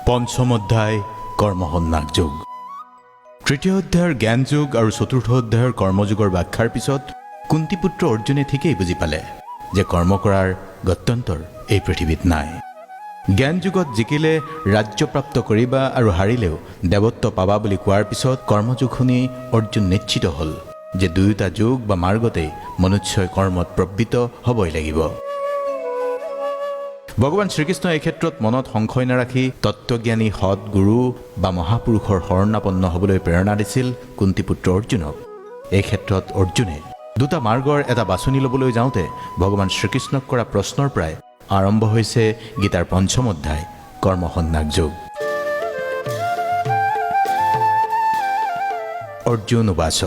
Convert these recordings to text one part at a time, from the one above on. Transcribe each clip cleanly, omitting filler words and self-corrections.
পঞ্চম অধ্যায় কৰ্মসন্ন্যাস যোগ। তৃতীয় অধ্যায়ৰ জ্ঞান যোগ আৰু চতুৰ্থ অধ্যায়ৰ কৰ্মযোগৰ ব্যাখ্যাৰ পিছত কুন্তীপুত্ৰ অৰ্জুনে ঠিকেই বুজি পালে যে কৰ্ম কৰাৰ গত্যন্তৰ এই পৃথিৱীত নাই। জ্ঞান যুগত জিকিলে ৰাজ্যপ্ৰাপ্ত কৰিবা আৰু হাৰিলেও দেৱত্ব পাবা বুলি কোৱাৰ পিছত কৰ্মযোগ শুনি অৰ্জুন নিশ্চিত হ'ল যে দুয়োটা যোগ বা মাৰ্গতেই মনুষ্যই কৰ্মত প্ৰবৃত্ত হ'বই লাগিব। ভগৱান শ্ৰীকৃষ্ণই এই ক্ষেত্ৰত মনত সংশয় নাৰাখি তত্ত্বজ্ঞানী সৎ গুৰু বা মহাপুৰুষৰ শৰণাপন্ন হ'বলৈ প্ৰেৰণা দিছিল কুন্তীপুত্ৰ অৰ্জুনক। এই ক্ষেত্ৰত অৰ্জুনে দুটা মাৰ্গৰ এটা বাছনি ল'বলৈ যাওঁতে ভগৱান শ্ৰীকৃষ্ণক কৰা প্ৰশ্নৰ পৰাই আৰম্ভ হৈছে গীতাৰ পঞ্চম অধ্যায় কৰ্মসন্ন্যাস যোগ। অৰ্জুন উবাচ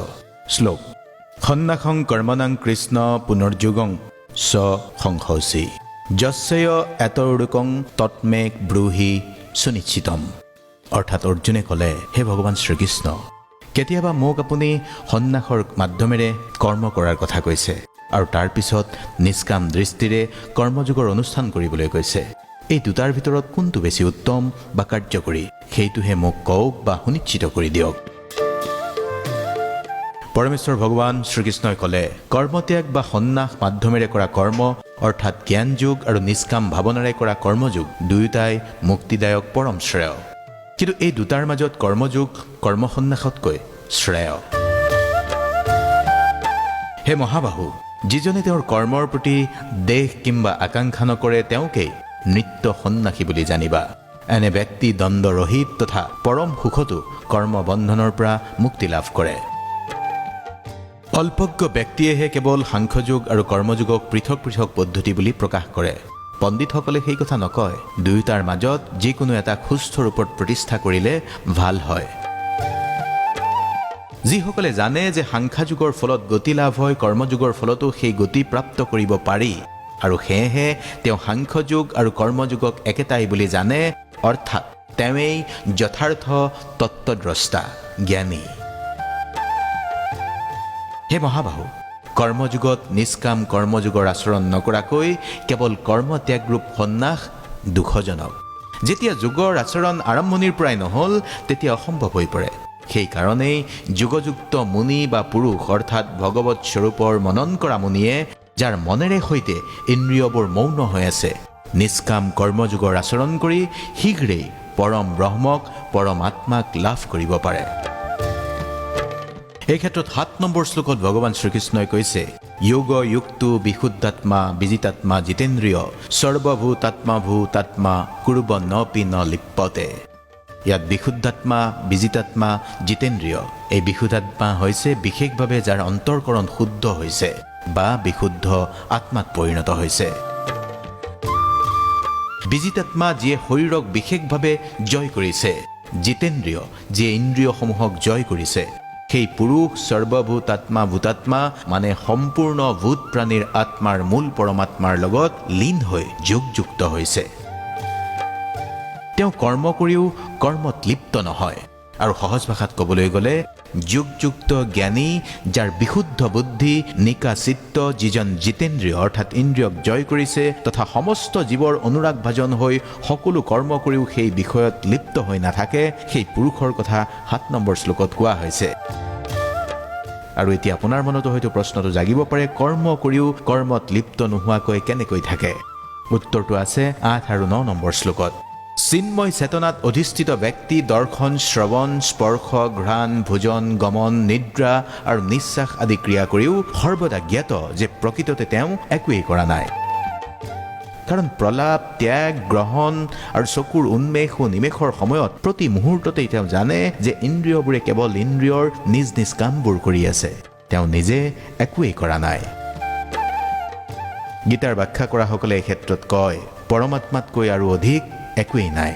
শ্লোক সন্ন্যাসং কৰ্মণাং কৃষ্ণ পুনৰ্যোগং স সংশোচি যস্যয় এতৰুকং তৎমেক ব্ৰূহি সুনিশ্চিতম। অৰ্থাৎ অৰ্জুনে ক'লে, হে ভগৱান শ্ৰীকৃষ্ণ, কেতিয়াবা মোক আপুনি সন্ন্যাসৰ মাধ্যমেৰে কৰ্ম কৰাৰ কথা কৈছে আৰু তাৰ পিছত নিষ্কাম দৃষ্টিৰে কৰ্মযোগৰ অনুষ্ঠান কৰিবলৈ কৈছে। এই দুটাৰ ভিতৰত কোনটো বেছি উত্তম বা কাৰ্যকৰী সেইটোহে মোক কওক বা সুনিশ্চিত কৰি দিয়ক। পৰমেশ্বৰ ভগৱান শ্ৰীকৃষ্ণই ক'লে, কৰ্মত্যাগ বা সন্ন্যাস মাধ্যমেৰে কৰা কৰ্ম অৰ্থাৎ জ্ঞান যোগ আৰু নিষ্কাম ভাৱনাৰে কৰা কৰ্মযোগ দুয়োটাই মুক্তিদায়ক পৰম শ্ৰেয়। কিন্তু এই দুটাৰ মাজত কৰ্মযোগ কৰ্মসন্ন্যাসতকৈ শ্ৰেয়। হে মহাবাহু, যিজনে তেওঁৰ কৰ্মৰ প্ৰতি দেশ কিম্বা আকাংক্ষা নকৰে তেওঁকেই নিত্য সন্ন্যাসী বুলি জানিবা। এনে ব্যক্তি দ্বন্দ্বৰহিত তথা পৰম সুখতো কৰ্মবন্ধনৰ পৰা মুক্তি লাভ কৰে। অল্পজ্ঞ ব্যক্তিয়েহে কেৱল সাংখ্যযোগ আৰু কৰ্মযোগক পৃথক পৃথক পদ্ধতি বুলি প্ৰকাশ কৰে। পণ্ডিতসকলে সেই কথা নকয়। দুয়োটাৰ মাজত যিকোনো এটা সুস্থ ৰূপত প্ৰতিষ্ঠা কৰিলে ভাল হয়। যিসকলে জানে যে সাংখ্যযোগৰ ফলত গতি লাভ হয়, কৰ্মযোগৰ ফলতো সেই গতি প্ৰাপ্ত কৰিব পাৰি আৰু সেয়েহে তেওঁ সাংখ্যযোগ আৰু কৰ্মযোগক একেটাই বুলি জানে, অৰ্থাৎ তেওঁৱেই যথাৰ্থ তত্ত্বদ্ৰষ্টা জ্ঞানী। হে মহাবাহু, কৰ্মযোগত নিষ্কাম কৰ্মযোগৰ আচৰণ নকৰাকৈ কেৱল কৰ্মত্যাগৰূপ সন্ন্যাস দুখজনক। যেতিয়া যোগৰ আচৰণ আৰম্ভণিৰ পৰাই নহ'ল তেতিয়া অসম্ভৱ হৈ পৰে। সেইকাৰণেই যোগযুক্ত মুনি বা পুৰুষ অৰ্থাৎ ভগৱত স্বৰূপৰ মনন কৰা মুনিয়ে যাৰ মনেৰে সৈতে ইন্দ্ৰিয়বোৰ মৌন হৈ আছে নিষ্কাম কৰ্মযোগৰ আচৰণ কৰি শীঘ্ৰেই পৰম ব্ৰহ্মক পৰম আত্মাক লাভ কৰিব পাৰে। এই ক্ষেত্ৰত ৭ নম্বৰ শ্লোকত ভগৱান শ্ৰীকৃষ্ণই কৈছে, যোগ যুক্তো বিশুদ্ধাত্মা বিজিতাত্মা জিতেন্দ্ৰিয় সৰ্বভূতাত্মা ভূতাত্মা কুৰ্বনপি ন লিপ্যতে। ইয়াত বিশুদ্ধাত্মা বিজিতাত্মা জিতেন্দ্ৰিয়, এই বিশুদ্ধাত্মা হৈছে বিশেষভাৱে যাৰ অন্তৰকৰণ শুদ্ধ হৈছে বা বিশুদ্ধ আত্মাত পৰিণত হৈছে। বিজিতাত্মা যিয়ে শৰীৰক বিশেষভাৱে জয় কৰিছে, জিতেন্দ্ৰিয় যিয়ে ইন্দ্ৰিয়সমূহক জয় কৰিছে। সেই পুৰুষ সৰ্বভূতাত্মা ভূতাত্মা মানে সম্পূৰ্ণ ভূত প্ৰাণীৰ আত্মাৰ মূল পৰমাত্মাৰ লগত লীন হৈ যোগযুক্ত হৈছে। তেওঁ কৰ্ম কৰিও কৰ্মত লিপ্ত নহয়। আৰু সহজ ভাষাত ক'বলৈ গ'লে যোগযুক্ত জ্ঞানী যাৰ বিশুদ্ধ বুদ্ধি নিকা চিত্ত, যিজন জিতেন্দ্ৰিয় অৰ্থাৎ ইন্দ্ৰিয়ক জয় কৰিছে তথা সমস্ত জীৱৰ অনুৰাগ ভাজন হৈ সকলো কৰ্ম কৰিও সেই বিষয়ত লিপ্ত হৈ নাথাকে, সেই পুৰুষৰ কথা ৭ নম্বৰ শ্লোকত কোৱা হৈছে। আৰু এতিয়া আপোনাৰ মনতো হয়তো প্ৰশ্নটো জাগিব পাৰে, কৰ্ম কৰিও কৰ্মত লিপ্ত নোহোৱাকৈ কেনেকৈ থাকে? উত্তৰটো আছে ৮ আৰু ৯ নম্বৰ শ্লোকত। চিন্ময় চেতনাত অধিষ্ঠিত ব্যক্তি দৰ্শন, শ্ৰৱণ, স্পৰ্শ, ঘ্ৰাণ, ভোজন, গমন, নিদ্ৰা আৰু নিশ্বাস আদি ক্ৰিয়া কৰিও সৰ্বদা জ্ঞাত যে প্ৰকৃততে তেওঁ একোৱেই কৰা নাই। কাৰণ প্ৰলাপ, ত্যাগ, গ্ৰহণ আৰু চকুৰ উন্মেষ ও নিমেষৰ সময়ত প্ৰতি মুহূৰ্ততেই তেওঁ জানে যে ইন্দ্ৰিয়বোৰে কেৱল ইন্দ্ৰিয়ৰ নিজ নিজ কামবোৰ কৰি আছে, তেওঁ নিজে একোৱেই কৰা নাই। গীতাৰ ব্যাখ্যা কৰাসকলে এই ক্ষেত্ৰত কয়, পৰমাত্মাতকৈ আৰু অধিক একোৱেই নাই।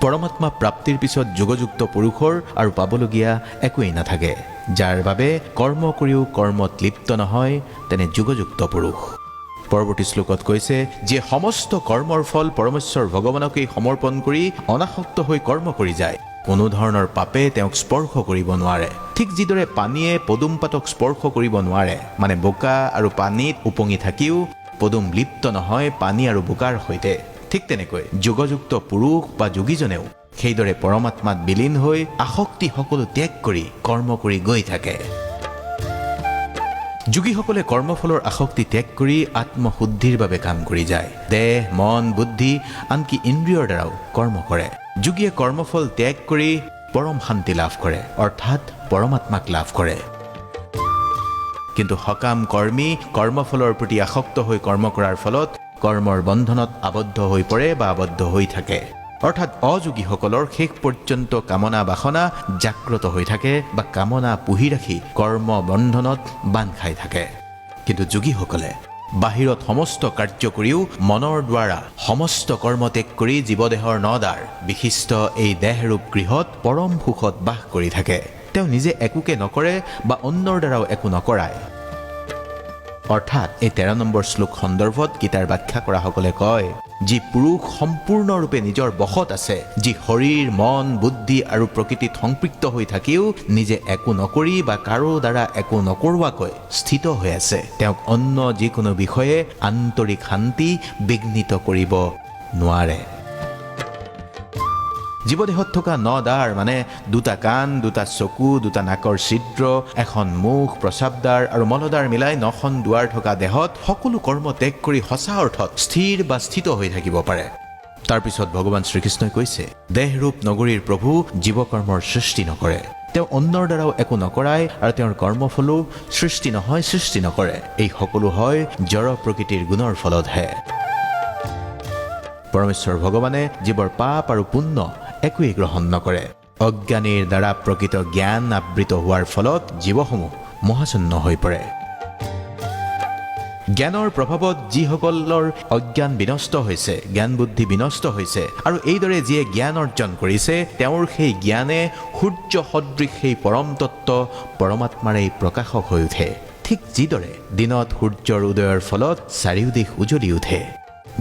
পৰমাত্মা প্ৰাপ্তিৰ পিছত যোগযুক্ত পুৰুষৰ আৰু পাবলগীয়া একোৱেই নাথাকে। যাৰ বাবে কৰ্ম কৰিও কৰ্মত লিপ্ত নহয় তেনে যোগযুক্ত পুৰুষ। পৰৱৰ্তী শ্লোকত কৈছে, যিয়ে সমস্ত কৰ্মৰ ফল পৰমেশ্বৰ ভগৱানকেই সমৰ্পণ কৰি অনাসক্ত হৈ কৰ্ম কৰি যায়, কোনো ধৰণৰ পাপে তেওঁক স্পৰ্শ কৰিব নোৱাৰে। ঠিক যিদৰে পানীয়ে পদুম পাতক স্পৰ্শ কৰিব নোৱাৰে, মানে বোকা আৰু পানীত উপঙি থাকিও পদুম লিপ্ত নহয় পানী আৰু বোকাৰ সৈতে, ঠিক তেনেকৈ যোগযুক্ত পুৰুষ বা যোগীজনেও সেইদৰে পৰমাত্মাত বিলীন হৈ আসক্তি সকলো ত্যাগ কৰি কৰ্ম কৰি গৈ থাকে। যোগীসকলে কৰ্মফলৰ আসক্তি ত্যাগ কৰি আত্মশুদ্ধিৰ বাবে কাম কৰি যায়। দেহ, মন, বুদ্ধি আনকি ইন্দ্ৰিয়ৰ দ্বাৰাও কৰ্ম কৰে। যোগীয়ে কৰ্মফল ত্যাগ কৰি পৰম শান্তি লাভ কৰে, অৰ্থাৎ পৰমাত্মাক লাভ কৰে। কিন্তু সকাম কৰ্মী কৰ্মফলৰ প্ৰতি আসক্ত হৈ কৰ্ম কৰাৰ ফলত কৰ্মৰ বন্ধনত আবদ্ধ হৈ পৰে বা আবদ্ধ হৈ থাকে। অৰ্থাৎ অযোগীসকলৰ শেষ পৰ্যন্ত কামনা বাসনা জাগ্ৰত হৈ থাকে বা কামনা পুহি ৰাখি কৰ্ম বন্ধনত বান্ধ খাই থাকে। কিন্তু যোগীসকলে বাহিৰত সমস্ত কাৰ্য কৰিও মনৰ দ্বাৰা সমস্ত কৰ্ম ত্যাগ কৰি জীৱদেহৰ নদাৰ বিশিষ্ট এই দেহৰূপ গৃহত পৰম সুখত বাস কৰি থাকে। তেওঁ নিজে একোকে নকৰে বা অন্যৰ দ্বাৰাও একো নকৰায়। অৰ্থাৎ এই 13 নম্বৰ শ্লোক সন্দৰ্ভত গীতাৰ ব্যাখ্যা কৰাসকলে কয়, যি পুৰুষ সম্পূৰ্ণৰূপে নিজৰ বশত আছে, যি শৰীৰ, মন, বুদ্ধি আৰু প্ৰকৃতিত সংপৃক্ত হৈ থাকিও নিজে একো নকৰি বা কাৰো দ্বাৰা একো নকৰোৱাকৈ স্থিত হৈ আছে, তেওঁক অন্য যিকোনো বিষয়ে আন্তৰিক শান্তি বিঘ্নিত কৰিব নোৱাৰে। জীৱদেহত থকা নদাৰ মানে দুটা কাণ, দুটা চকু, দুটা নাকৰ ছিদ্ৰ, এখন মুখ, প্ৰস্ৰাৱদ্বাৰ আৰু মলদ্বাৰ মিলাই 9খন দুৱাৰ থকা দেহত সকলো কৰ্ম ত্যাগ কৰি সঁচা অৰ্থত স্থিৰ বা স্থিত হৈ থাকিব পাৰে। তাৰপিছত ভগৱান শ্ৰীকৃষ্ণই কৈছে, দেহৰূপ নগৰীৰ প্ৰভু জীৱকৰ্মৰ সৃষ্টি নকৰে, তেওঁ অন্যৰ দ্বাৰাও একো নকৰায় আৰু তেওঁৰ কৰ্মফলো সৃষ্টি নহয়, সৃষ্টি নকৰে। এই সকলো হয় জড় প্ৰকৃতিৰ গুণৰ ফলতহে। পৰমেশ্বৰ ভগৱানে জীৱৰ পাপ আৰু পুণ্য একোৱেই গ্ৰহণ নকৰে। অজ্ঞানীৰ দ্বাৰা প্ৰকৃত জ্ঞান আবৃত হোৱাৰ ফলত জীৱসমূহ মহাচন্ন হৈ পৰে। জ্ঞানৰ প্ৰভাৱত যিসকলৰ অজ্ঞান বিনষ্ট হৈছে, জ্ঞান বুদ্ধি বিনষ্ট হৈছে আৰু এইদৰে যিয়ে জ্ঞান অৰ্জন কৰিছে, তেওঁৰ সেই জ্ঞানে সূৰ্য সদৃশ সেই পৰম তত্ত্ব পৰমাত্মাৰেই প্ৰকাশক হৈ উঠে। ঠিক যিদৰে দিনত সূৰ্যৰ উদয়ৰ ফলত চাৰিওদিশ উজ্বলি উঠে।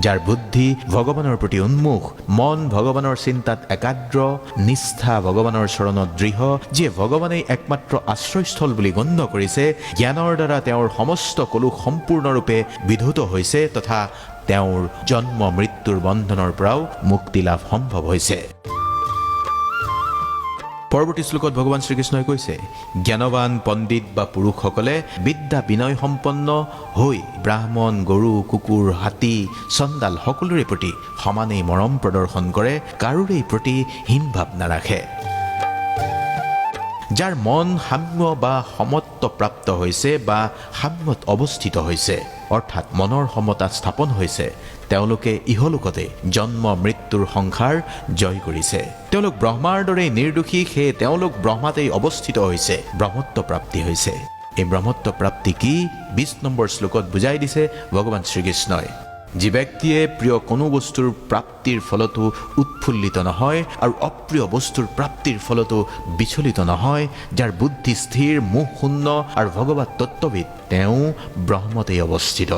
যাৰ বুদ্ধি ভগৱানৰ প্ৰতি উন্মুখ, মন ভগৱানৰ চিন্তাত একাগ্ৰ, নিষ্ঠা ভগৱানৰ চৰণত দৃঢ়, যিয়ে ভগৱানেই একমাত্ৰ আশ্ৰয়স্থল বুলি গণ্য কৰিছে, জ্ঞানৰ দ্বাৰা তেওঁৰ সমস্ত কলুষ সম্পূৰ্ণৰূপে বিধূত হৈছে তথা তেওঁৰ জন্ম মৃত্যুৰ বন্ধনৰ পৰাও মুক্তি লাভ সম্ভৱ হৈছে। পৰৱৰ্তী শ্লোকত ভগৱান শ্ৰীকৃষ্ণই কৈছে, জ্ঞানৱান পণ্ডিত বা পুৰুষসকলে বিদ্যা বিনয় সম্পন্ন হৈ ব্ৰাহ্মণ, গৰু, কুকুৰ, হাতী, চণ্ডাল সকলোৰে প্ৰতি সমানেই মৰম প্ৰদৰ্শন কৰে, কাৰোৰেই প্ৰতি হীনভাৱ নাৰাখে। যাৰ মন সাম্য বা সমত্ব প্ৰাপ্ত হৈছে বা সাম্যত অৱস্থিত হৈছে, অৰ্থাৎ মনৰ সমতা স্থাপন হৈছে, তেওঁলোকে ইহলোকতে জন্ম মৃত্যুৰ সংসাৰ জয় কৰিছে। তেওঁলোক ব্ৰহ্মাৰ দৰেই নিৰ্দোষী, সেয়ে তেওঁলোক ব্ৰহ্মাতেই অৱস্থিত হৈছে, ব্ৰহ্মত্ব প্ৰাপ্তি হৈছে। এই ব্ৰহ্মত্ব প্ৰাপ্তি কি 20 নম্বৰ শ্লোকত বুজাই দিছে ভগৱান শ্ৰীকৃষ্ণই। যি ব্যক্তিয়ে প্ৰিয় কোনো বস্তুৰ প্ৰাপ্তিৰ ফলতো উৎফুল্লিত নহয় আৰু অপ্ৰিয় বস্তুৰ প্ৰাপ্তিৰ ফলতো বিচলিত নহয়, যাৰ বুদ্ধি স্থিৰ, মোহ শূন্য আৰু ভগৱত তত্ত্ববিদ, তেওঁ ব্ৰহ্মতেই অৱস্থিত।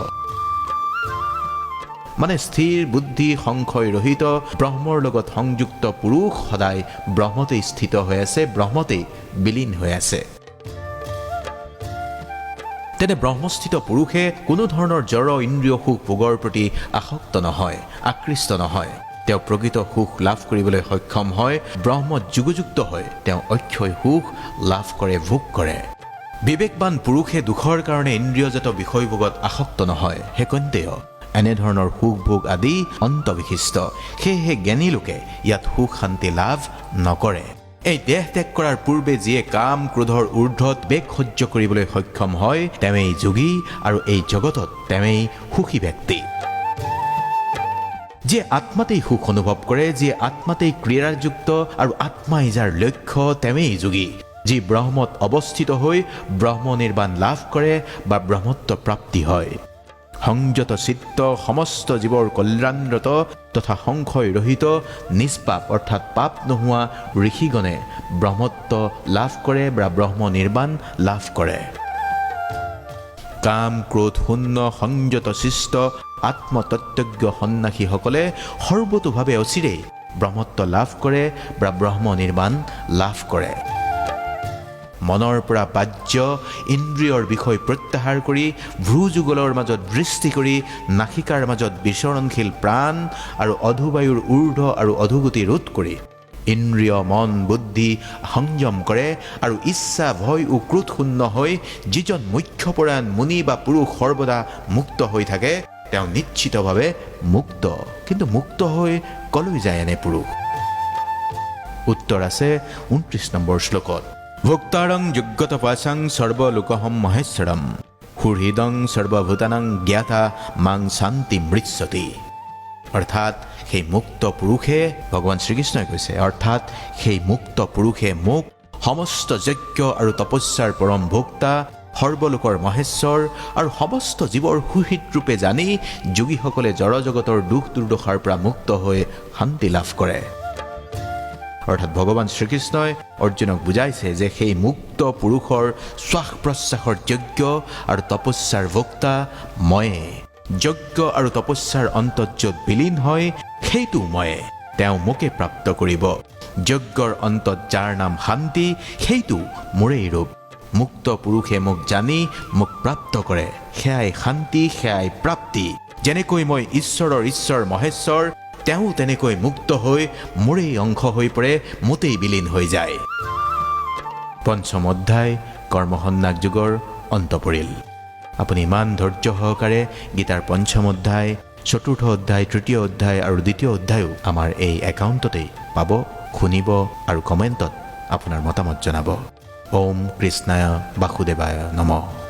মানে স্থিৰ বুদ্ধি সংশয় ৰহিত ব্ৰহ্মৰ লগত সংযুক্ত পুৰুষ সদায় ব্ৰহ্মতেই স্থিত হৈ আছে, ব্ৰহ্মতেই বিলীন হৈ আছে। তেনে ব্ৰহ্মস্থিত পুৰুষে কোনো ধৰণৰ জড় ইন্দ্ৰিয় সুখ ভোগৰ প্ৰতি আসক্ত নহয়, আকৃষ্ট নহয়। তেওঁ প্ৰকৃত সুখ লাভ কৰিবলৈ সক্ষম হয়, ব্ৰহ্মত যুগযুক্ত হয় তেওঁ অক্ষয় সুখ লাভ কৰে, ভোগ কৰে। বিবেকবান পুৰুষে দুখৰ কাৰণে ইন্দ্ৰিয়জাত বিষয়ভোগত আসক্ত নহয়, হেকন্তেয় এনেধৰণৰ সুখ ভোগ আদি অন্তবিশিষ্ট। সেয়েহে জ্ঞানী লোকে ইয়াত সুখ শান্তি লাভ নকৰে। এই দেহ ত্যাগ কৰাৰ পূৰ্বে যিয়ে কাম ক্ৰোধৰ ঊৰ্ধত বেগ সহ্য কৰিবলৈ সক্ষম হয়, তেৱেই যোগী আৰু এই জগতত তেৱেই সুখী ব্যক্তি। যিয়ে আত্মাতেই সুখ অনুভৱ কৰে, যিয়ে আত্মাতেই ক্ৰীড়াযুক্ত আৰু আত্মাই যাৰ লক্ষ্য, তেৱেই যোগী। যি ব্ৰহ্মত অৱস্থিত হৈ ব্ৰহ্ম নিৰ্বাণ লাভ কৰে বা ব্ৰহ্মত্ব প্ৰাপ্তি হয়। সংযত চিত্ত সমস্ত জীৱৰ কল্যাণৰত তথা সংশয় ৰহিত নিষ্পাপ অৰ্থাৎ পাপ নোহোৱা ঋষিগণে ব্ৰহ্মত্ব লাভ কৰে বা ব্ৰহ্ম নিৰ্বাণ লাভ কৰে। কাম ক্ৰোধ শূন্য সংযত শিষ্ট আত্মতত্ত্বজ্ঞ সন্ন্যাসীসকলে সৰ্বতোভাৱে অচিৰেই ব্ৰহ্মত্ব লাভ কৰে বা ব্ৰহ্ম নিৰ্বাণ লাভ কৰে। মনৰ পৰা বাহ্য ইন্দ্ৰিয়ৰ বিষয় প্ৰত্যাহাৰ কৰি ভ্ৰুযুগলৰ মাজত দৃষ্টি কৰি নাসিকাৰ মাজত বিচৰণশীল প্ৰাণ আৰু অধুবায়ুৰ ঊৰ্ধ্ব আৰু অধোগতি ৰোধ কৰি ইন্দ্ৰিয় মন বুদ্ধি সংযম কৰে আৰু ইচ্ছা ভয় ও ক্ৰোধ শূন্য হৈ যিজন মুখ্যপৰায়ণ মুনি বা পুৰুষ সৰ্বদা মুক্ত হৈ থাকে তেওঁ নিশ্চিতভাৱে মুক্ত। কিন্তু মুক্ত হৈ কলৈ যায় এনে পুৰুষ? উত্তৰ আছে 29 নম্বৰ শ্লোকত। ভোক্তাৰং যোগ্যত পাশাং সৰ্বলোকহম মহেশ্বৰম সুহৃদং সৰ্বভূতানাং জ্ঞাতা মাং শান্তি মৃচ্ছতি। অৰ্থাৎ সেই মুক্ত পুৰুষে, ভগৱান শ্ৰীকৃষ্ণই কৈছে, অৰ্থাৎ সেই মুক্ত পুৰুষে মোক সমস্ত যজ্ঞ আৰু তপস্যাৰ পৰম ভোক্তা সৰ্বলোকৰ মহেশ্বৰ আৰু সমস্ত জীৱৰ সুহৃদ ৰূপে জানি যোগীসকলে জড়জগতৰ দুখ দুৰ্দশাৰ পৰা মুক্ত হৈ শান্তি লাভ কৰে। অৰ্থাৎ ভগৱান শ্ৰীকৃষ্ণই অৰ্জুনক বুজাইছে যে সেই মুক্ত পুৰুষৰ শ্বাস প্ৰশ্বাসৰ যজ্ঞ আৰু তপস্যাৰ ভোক্তা ময়ে। যজ্ঞ আৰু তপস্যাৰ অন্তত য'ত বিলীন হয় সেইটো ময়ে, তেওঁ মোকে প্ৰাপ্ত কৰিব। যজ্ঞৰ অন্তত যাৰ নাম শান্তি সেইটো মোৰেই ৰূপ। মুক্ত পুৰুষে মোক জানি মোক প্ৰাপ্ত কৰে, সেয়াই শান্তি, সেয়াই প্ৰাপ্তি। যেনেকৈ মই ঈশ্বৰৰ ঈশ্বৰ মহেশ্বৰ, তেওঁ তেনেকৈ মুক্ত হৈ মোৰেই অংশ হৈ পৰে, মোতেই বিলীন হৈ যায়। পঞ্চম অধ্যায় কৰ্মসন্ন্যাস যোগৰ অন্ত পৰিল। আপুনি ইমান ধৈৰ্য সহকাৰে গীতাৰ পঞ্চম অধ্যায়, চতুৰ্থ অধ্যায়, তৃতীয় অধ্যায় আৰু দ্বিতীয় অধ্যায়ো আমাৰ এই একাউণ্টতেই পাব, শুনিব আৰু কমেণ্টত আপোনাৰ মতামত জনাব। ওম কৃষ্ণায় বাসুদেৱায় নমঃ।